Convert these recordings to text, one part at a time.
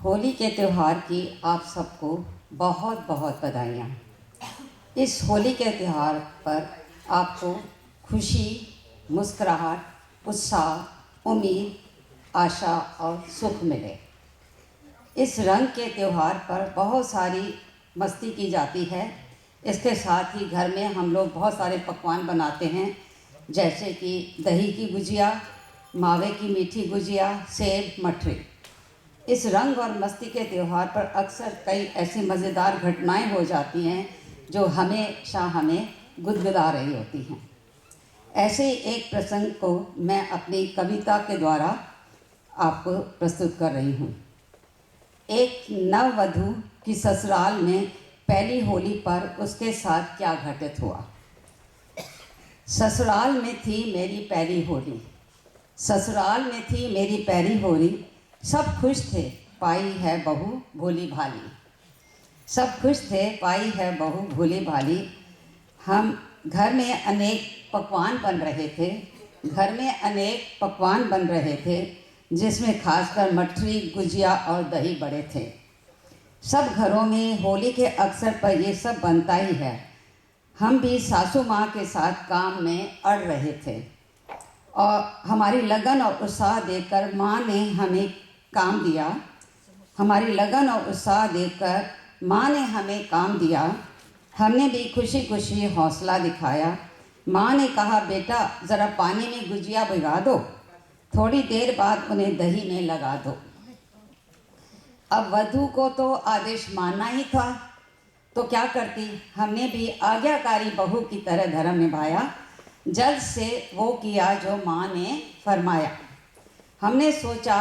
होली के त्यौहार की आप सबको बहुत बहुत बधाइयाँ। इस होली के त्यौहार पर आपको खुशी, मुस्कुराहट, उत्साह, उम्मीद, आशा और सुख मिले। इस रंग के त्यौहार पर बहुत सारी मस्ती की जाती है। इसके साथ ही घर में हम लोग बहुत सारे पकवान बनाते हैं, जैसे कि दही की गुजिया, मावे की मीठी गुजिया, सेब, मठरी। इस रंग और मस्ती के त्यौहार पर अक्सर कई ऐसी मज़ेदार घटनाएं हो जाती हैं जो हमेशा हमें गुदगुदा रही होती हैं। ऐसे ही एक प्रसंग को मैं अपनी कविता के द्वारा आपको प्रस्तुत कर रही हूँ। एक नववधू की ससुराल में पहली होली पर उसके साथ क्या घटित हुआ। ससुराल में थी मेरी पहली होली, ससुराल में थी मेरी पहली होली, सब खुश थे पाई है बहू भोली भाली। सब खुश थे पाई है बहू भोली भाली। हम घर में अनेक पकवान बन रहे थे, घर में अनेक पकवान बन रहे थे, जिसमें खासकर मठरी, गुजिया और दही बड़े थे। सब घरों में होली के अवसर पर ये सब बनता ही है। हम भी सासू माँ के साथ काम में अड़ रहे थे और हमारी लगन और उत्साह देखकर माँ ने हमें काम दिया। हमारी लगन और उत्साह देखकर माँ ने हमें काम दिया। हमने भी खुशी खुशी हौसला दिखाया। माँ ने कहा, बेटा ज़रा पानी में गुजिया भिगा दो, थोड़ी देर बाद उन्हें दही में लगा दो। अब वधू को तो आदेश मानना ही था, तो क्या करती। हमने भी आज्ञाकारी बहू की तरह धर्म निभाया। जल्द से वो किया जो माँ ने फरमाया। हमने सोचा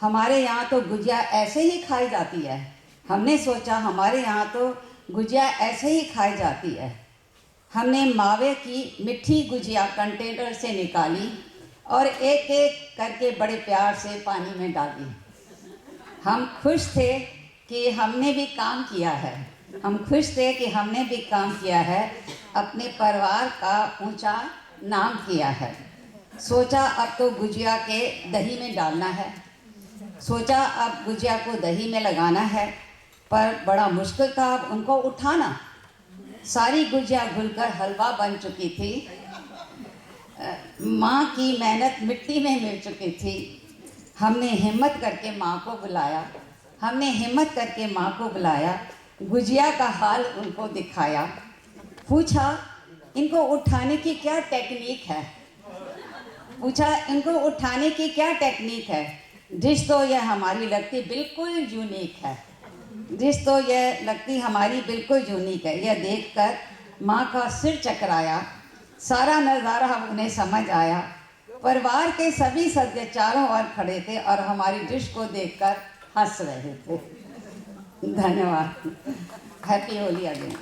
हमारे यहाँ तो गुजिया ऐसे ही खाई जाती है। हमने सोचा हमारे यहाँ तो गुजिया ऐसे ही खाई जाती है। हमने मावे की मीठी गुजिया कंटेनर से निकाली और एक एक करके बड़े प्यार से पानी में डाली। हम खुश थे कि हमने भी काम किया है। हम खुश थे कि हमने भी काम किया है, अपने परिवार का ऊंचा नाम किया है। सोचा अब तो गुजिया के दही में डालना है, सोचा अब गुजिया को दही में लगाना है, पर बड़ा मुश्किल था अब उनको उठाना। सारी गुजिया घुलकर हलवा बन चुकी थी। माँ की मेहनत मिट्टी में मिल चुकी थी। हमने हिम्मत करके माँ को बुलाया, हमने हिम्मत करके माँ को बुलाया, गुजिया का हाल उनको दिखाया। पूछा इनको उठाने की क्या टेक्निक है, पूछा इनको उठाने की क्या टेक्निक है। डिश तो यह हमारी लगती बिल्कुल यूनिक है, डिश तो यह लगती हमारी बिल्कुल यूनिक है। यह देखकर माँ का सिर चकराया। सारा नज़ारा उन्हें समझ आया। परिवार के सभी सदस्य चारों ओर खड़े थे और हमारी डिश को देखकर हंस रहे थे। धन्यवाद। Happy Holi again.